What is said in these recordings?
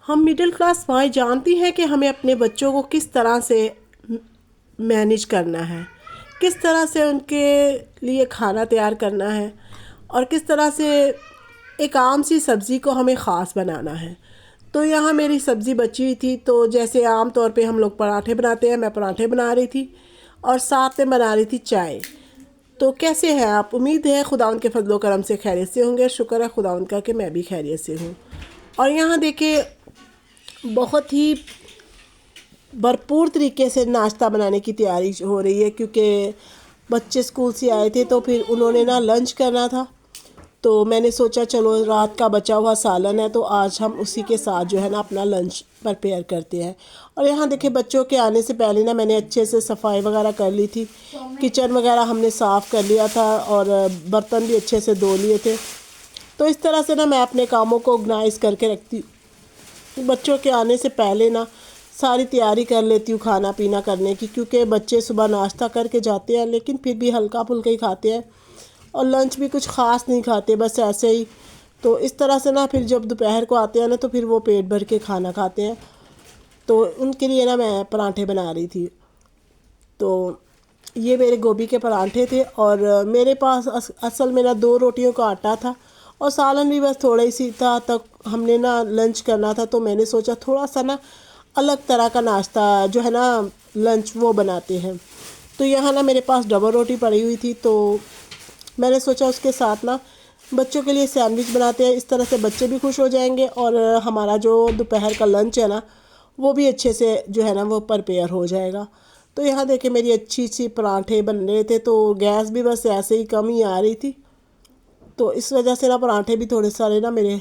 हम middle class माएँ जानती हैं कि हमें अपने बच्चों को किस तरह से मैनेज करना है, किस तरह से उनके लिए खाना तैयार करना है और किस तरह से एक आम सी सब्ज़ी को हमें ख़ास बनाना है। तो यहाँ मेरी सब्ज़ी बची हुई थी, तो जैसे आम तौर पे हम लोग पराठे बनाते हैं, मैं पराठे बना रही थी और साथ में बना रही थी चाय। तो कैसे हैं आप? उम्मीद है खुदावंद के फजलो करम से खैरियत से होंगे। शुक्र है खुदावंद का कि मैं भी खैरियत से हूँ। और यहाँ देखिए बहुत ही भरपूर तरीके से नाश्ता बनाने की तैयारी हो रही है, क्योंकि बच्चे स्कूल से आए थे तो फिर उन्होंने ना लंच करना था। तो मैंने सोचा चलो रात का बचा हुआ सालन है तो आज हम उसी के साथ जो है ना अपना लंच प्रिपेयर करते हैं। और यहाँ देखिए बच्चों के आने से पहले ना मैंने अच्छे से सफाई वगैरह कर ली थी, किचन वगैरह हमने साफ़ कर लिया था और बर्तन भी अच्छे से धो लिए थे। तो इस तरह से ना मैं अपने कामों को ऑर्गेनाइज़ करके रखती हूँ। बच्चों के आने से पहले ना सारी तैयारी कर लेती हूँ खाना पीना करने की, क्योंकि बच्चे सुबह नाश्ता करके जाते हैं लेकिन फिर भी हल्का फुल्का ही खाते हैं और लंच भी कुछ ख़ास नहीं खाते, बस ऐसे ही। तो इस तरह से ना फिर जब दोपहर को आते हैं ना तो फिर वो पेट भर के खाना खाते हैं। तो उनके लिए ना मैं पराठे बना रही थी। तो ये मेरे गोभी के पराठे थे और मेरे पास असल में ना 2 रोटियों का आटा था और सालन भी बस थोड़ा ही सी था। तब हमने ना लंच करना था तो मैंने सोचा थोड़ा सा ना अलग तरह का नाश्ता जो है ना लंच वो बनाते हैं। तो यहाँ ना मेरे पास डबल रोटी पड़ी हुई थी, तो मैंने सोचा उसके साथ ना बच्चों के लिए सैंडविच बनाते हैं। इस तरह से बच्चे भी खुश हो जाएंगे और हमारा जो दोपहर का लंच है ना वो भी अच्छे से जो है ना वो प्रिपेयर हो जाएगा। तो यहाँ देखिए मेरी अच्छी सी पराठे बन रहे थे, तो गैस भी बस ऐसे ही कम ही आ रही थी। तो इस वजह से ना पराठे भी थोड़े सारे ना मेरे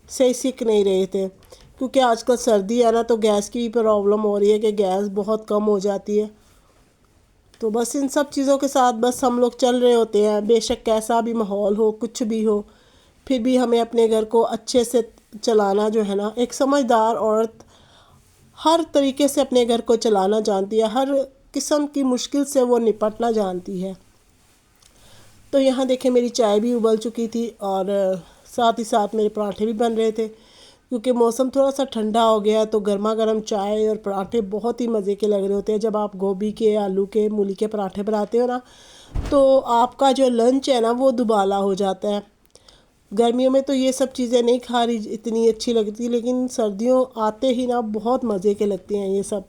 सही सिक नहीं रहे थे, क्योंकि आजकल सर्दी है ना तो गैस की भी प्रॉब्लम हो रही है कि गैस बहुत कम हो जाती है। तो बस इन सब चीज़ों के साथ बस हम लोग चल रहे होते हैं। बेशक कैसा भी माहौल हो, कुछ भी हो, फिर भी हमें अपने घर को अच्छे से चलाना जो है ना, एक समझदार औरत हर तरीके से अपने घर को चलाना जानती है, हर किस्म की मुश्किल से वो निपटना जानती है। तो यहाँ देखें मेरी चाय भी उबल चुकी थी और साथ ही साथ मेरे पराठे भी बन रहे थे। क्योंकि मौसम थोड़ा सा ठंडा हो गया तो गर्मा गर्म चाय और पराठे बहुत ही मज़े के लग रहे होते हैं। जब आप गोभी के, आलू के, मूली के पराठे बनाते हो ना तो आपका जो लंच है ना वो दुबाला हो जाता है। गर्मियों में तो ये सब चीज़ें नहीं खा रही इतनी अच्छी लगती, लेकिन सर्दियों आते ही ना बहुत मज़े के लगती हैं ये सब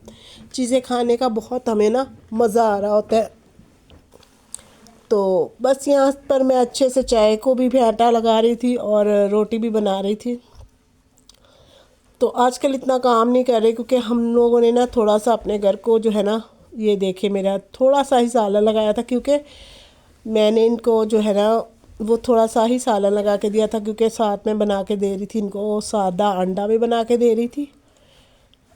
चीज़ें खाने का, बहुत हमें ना मज़ा आ रहा होता है। तो बस यहाँ पर मैं अच्छे से चाय को भी आटा लगा रही थी और रोटी भी बना रही थी। तो आजकल इतना काम नहीं कर रहे, क्योंकि हम लोगों ने ना थोड़ा सा अपने घर को जो है ना, ये देखिए मेरा थोड़ा सा ही सालन लगाया था, क्योंकि मैंने इनको जो है ना वो थोड़ा सा ही सालन लगा के दिया था, क्योंकि साथ में बना के दे रही थी इनको, सादा अंडा भी बना के दे रही थी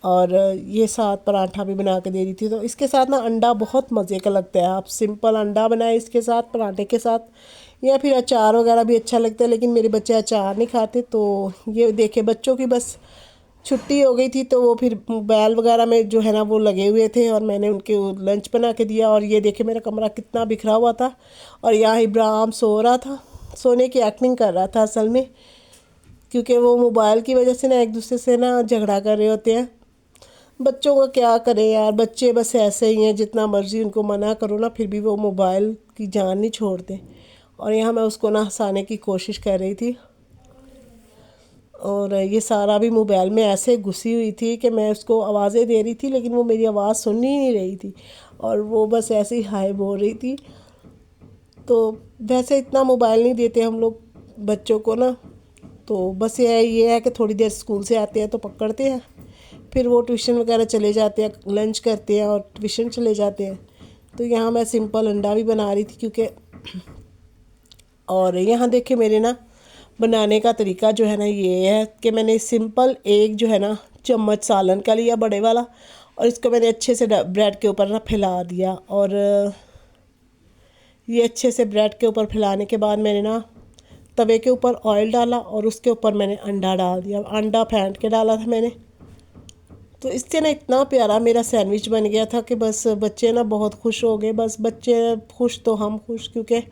और ये साथ पराठा भी बना के दे रही थी। तो इसके साथ ना अंडा बहुत मज़े का लगता है। आप सिंपल अंडा बनाए इसके साथ, पराठे के साथ, या फिर अचार वगैरह भी अच्छा लगता है, लेकिन मेरे बच्चे अचार नहीं खाते। तो ये देखे बच्चों की बस छुट्टी हो गई थी तो वो फिर मोबाइल वगैरह में जो है ना वो लगे हुए थे और मैंने उनके लंच बना के दिया। और ये देखे मेरा कमरा कितना बिखरा हुआ था और यहाँ इब्राहिम सो रहा था, सोने की एक्टिंग कर रहा था असल में, क्योंकि वो मोबाइल की वजह से ना एक दूसरे से ना झगड़ा कर रहे होते हैं। बच्चों का क्या करें यार, बच्चे बस ऐसे ही हैं, जितना मर्ज़ी उनको मना करो ना फिर भी वो मोबाइल की जान नहीं छोड़ते। और यहाँ मैं उसको ना हंसाने की कोशिश कर रही थी और ये सारा भी मोबाइल में ऐसे घुसी हुई थी कि मैं उसको आवाज़ें दे रही थी लेकिन वो मेरी आवाज़ सुन ही नहीं रही थी और वो बस ऐसे ही हाय बोल रही थी। तो वैसे इतना मोबाइल नहीं देते हम लोग बच्चों को ना। तो बस ये है कि थोड़ी देर स्कूल से आते हैं तो पकड़ते हैं, फिर वो ट्यूशन वगैरह चले जाते हैं, लंच करते हैं और ट्यूशन चले जाते हैं। तो यहाँ मैं सिंपल अंडा भी बना रही थी, क्योंकि और यहाँ देखे मेरे ना बनाने का तरीका जो है ना ये है कि मैंने सिंपल एक जो है ना चम्मच सालन का लिया बड़े वाला और इसको मैंने अच्छे से ब्रेड के ऊपर ना फैला दिया। और ये अच्छे से ब्रेड के ऊपर फैलाने के बाद मैंने ना तवे के ऊपर ऑयल डाला और उसके ऊपर मैंने अंडा डाल दिया। अंडा फेंट के डाला था मैंने। तो इससे ना इतना प्यारा मेरा सैंडविच बन गया था कि बस बच्चे ना बहुत खुश हो गए। बस बच्चे खुश तो हम खुश, क्योंकि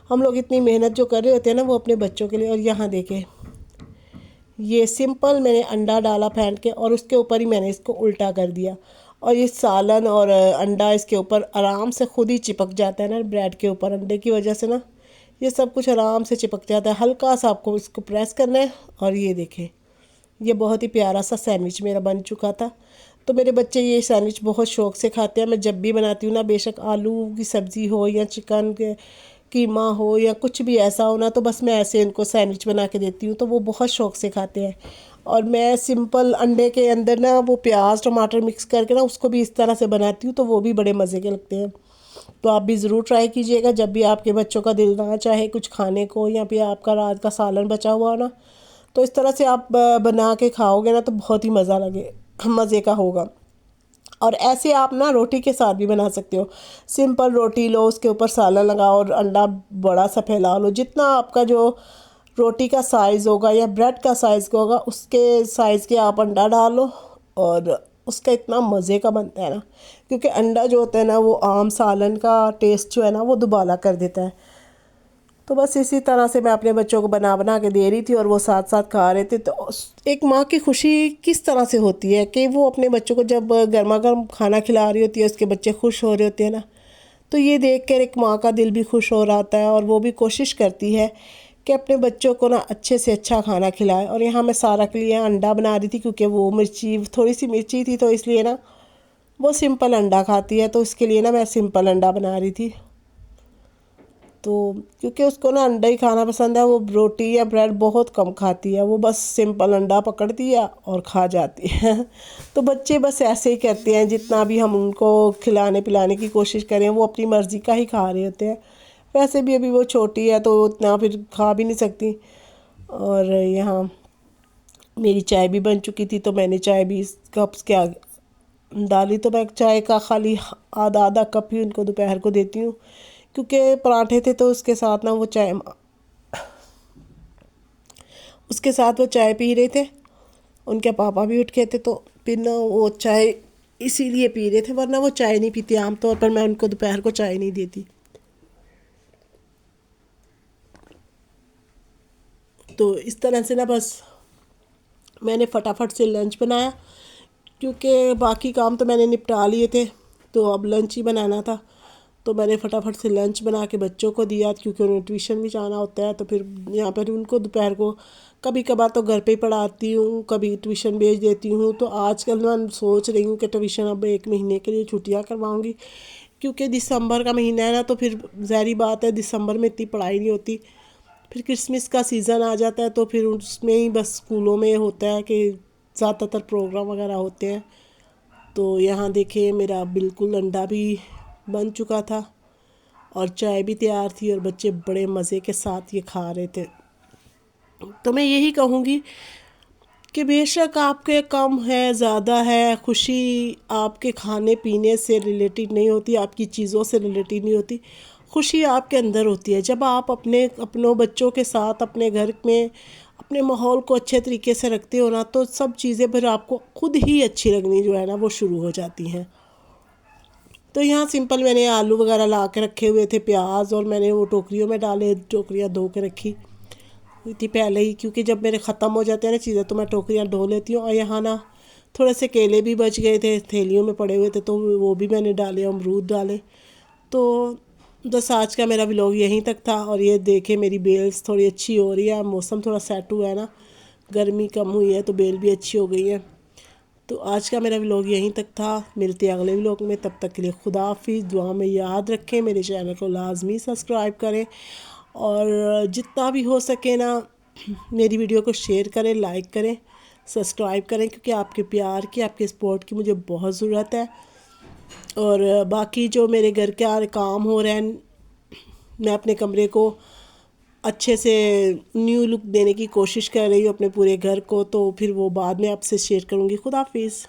हम लोग इतनी मेहनत जो कर रहे होते हैं ना वो अपने बच्चों के लिए। और यहाँ देखें ये सिंपल मैंने अंडा डाला फेंट के और उसके ऊपर ही मैंने इसको उल्टा कर दिया, और ये सालन और अंडा इसके ऊपर आराम से खुद ही चिपक जाता है ना ब्रेड के ऊपर, अंडे की वजह से ना ये सब कुछ आराम से चिपक जाता है। हल्का सा आपको इसको प्रेस करना है और ये देखें, ये बहुत ही प्यारा सा सैंडविच मेरा बन चुका था। तो मेरे बच्चे ये सैंडविच बहुत शौक़ से खाते हैं। मैं जब भी बनाती हूँ ना, बेशक आलू की सब्ज़ी हो या चिकन के कीमा हो या कुछ भी ऐसा हो ना, तो बस मैं ऐसे इनको सैंडविच बना के देती हूँ, तो वो बहुत शौक़ से खाते हैं। और मैं सिंपल अंडे के अंदर ना वो प्याज टमाटर मिक्स करके ना उसको भी इस तरह से बनाती हूँ, तो वो भी बड़े मज़े के लगते हैं। तो आप भी ज़रूर ट्राई कीजिएगा जब भी आपके बच्चों का दिल ना चाहे कुछ खाने को, या फिर आपका रात का सालन बचा हुआ हो ना, तो इस तरह से आप बना के खाओगे ना तो बहुत ही मज़े का होगा। और ऐसे आप ना रोटी के साथ भी बना सकते हो। सिंपल रोटी लो, उसके ऊपर सालन लगाओ और अंडा बड़ा सा फैला लो, जितना आपका जो रोटी का साइज़ होगा या ब्रेड का साइज़ होगा उसके साइज़ के आप अंडा डालो, और उसका इतना मज़े का बनता है ना, क्योंकि अंडा जो होता है ना वो आम सालन का टेस्ट जो है ना वो दुबाला कर देता है। तो बस इसी तरह से मैं अपने बच्चों को बना बना के दे रही थी और वो साथ साथ खा रहे थे। तो एक माँ की खुशी किस तरह से होती है कि वो अपने बच्चों को जब गर्मा गर्म खाना खिला रही होती है, उसके बच्चे खुश हो रहे होते हैं ना, तो ये देख कर एक माँ का दिल भी खुश हो रहा है, और वो भी कोशिश करती है कि अपने बच्चों को ना अच्छे से अच्छा खाना खिलाए। और यहाँ मैं सारा के लिए अंडा बना रही थी, क्योंकि वो थोड़ी सी मिर्ची थी, तो इसलिए ना वो सिंपल अंडा खाती है, तो इसके लिए ना मैं सिंपल अंडा बना रही थी। तो क्योंकि उसको ना अंडा ही खाना पसंद है, वो रोटी या ब्रेड बहुत कम खाती है, वो बस सिंपल अंडा पकड़ती है और खा जाती है। तो बच्चे बस ऐसे ही करते हैं, जितना भी हम उनको खिलाने पिलाने की कोशिश करें वो अपनी मर्ज़ी का ही खा रहे होते हैं। वैसे भी अभी वो छोटी है तो उतना फिर खा भी नहीं सकती। और यहाँ मेरी चाय भी बन चुकी थी, तो मैंने चाय भी इस कप के आगे डाली। तो मैं चाय का खाली आधा आधा कप ही उनको दोपहर को देती हूँ, क्योंकि पराठे थे तो उसके साथ वो चाय पी रहे थे। उनके पापा भी उठ गए थे, तो फिर ना वो चाय इसीलिए पी रहे थे, वरना वो चाय नहीं पीती। आमतौर पर मैं उनको दोपहर को चाय नहीं देती। तो इस तरह से ना बस मैंने फटाफट से लंच बनाया, क्योंकि बाकी काम तो मैंने निपटा लिए थे, तो अब लंच ही बनाना था। तो मैंने फटाफट से लंच बना के बच्चों को दिया, क्योंकि उन्हें ट्यूशन भी जाना होता है। तो फिर यहाँ पर उनको दोपहर को कभी कभार तो घर पे ही पढ़ाती हूँ, कभी ट्यूशन भेज देती हूँ। तो आजकल मैं सोच रही हूँ कि ट्यूशन अब 1 महीने के लिए छुट्टियाँ करवाऊँगी, क्योंकि दिसंबर का महीना है ना, तो फिर ज़ाहिर बात है दिसंबर में इतनी पढ़ाई नहीं होती। फिर क्रिसमस का सीज़न आ जाता है, तो फिर उसमें ही बस स्कूलों में होता है कि ज़्यादातर प्रोग्राम वगैरह होते हैं। तो यहाँ देखिए मेरा बिल्कुल अंडा भी बन चुका था और चाय भी तैयार थी, और बच्चे बड़े मज़े के साथ ये खा रहे थे। तो मैं यही कहूँगी कि बेशक आपके कम है ज़्यादा है, खुशी आपके खाने पीने से रिलेटेड नहीं होती, आपकी चीज़ों से रिलेटेड नहीं होती। खुशी आपके अंदर होती है जब आप अपनों बच्चों के साथ अपने घर में अपने माहौल को अच्छे तरीके से रखते हो ना, तो सब चीज़ें फिर आपको खुद ही अच्छी लगनी जो है ना वो शुरू हो जाती हैं। तो यहाँ सिंपल मैंने आलू वगैरह ला के रखे हुए थे, प्याज, और मैंने वो टोकरियों में डाले, टोकरियाँ धो के रखी हुई थी पहले ही, क्योंकि जब मेरे ख़त्म हो जाते हैं ना चीज़ें तो मैं टोकरियाँ धो लेती हूँ। और यहाँ ना थोड़े से केले भी बच गए थे, थैलियों में पड़े हुए थे, तो वो भी मैंने डाले, अमरूद डाले। तो बस आज का मेरा व्लॉग यहीं तक था। और ये देखे मेरी बेल्स थोड़ी अच्छी हो रही है, मौसम थोड़ा सेट हुआ है ना, गर्मी कम हुई है तो बेल भी अच्छी हो गई है। तो आज का मेरा व्लॉग यहीं तक था। मिलते हैं अगले व्लॉग में, तब तक के लिए खुदा हाफिज़। दुआ में याद रखें, मेरे चैनल को लाजमी सब्सक्राइब करें, और जितना भी हो सके ना मेरी वीडियो को शेयर करें, लाइक करें, सब्सक्राइब करें, क्योंकि आपके प्यार की, आपके सपोर्ट की मुझे बहुत ज़रूरत है। और बाकी जो मेरे घर के काम हो रहे हैं, मैं अपने कमरे को अच्छे से न्यू लुक देने की कोशिश कर रही हूँ अपने पूरे घर को, तो फिर वो बाद में आपसे शेयर करूँगी। खुदा हाफिज़।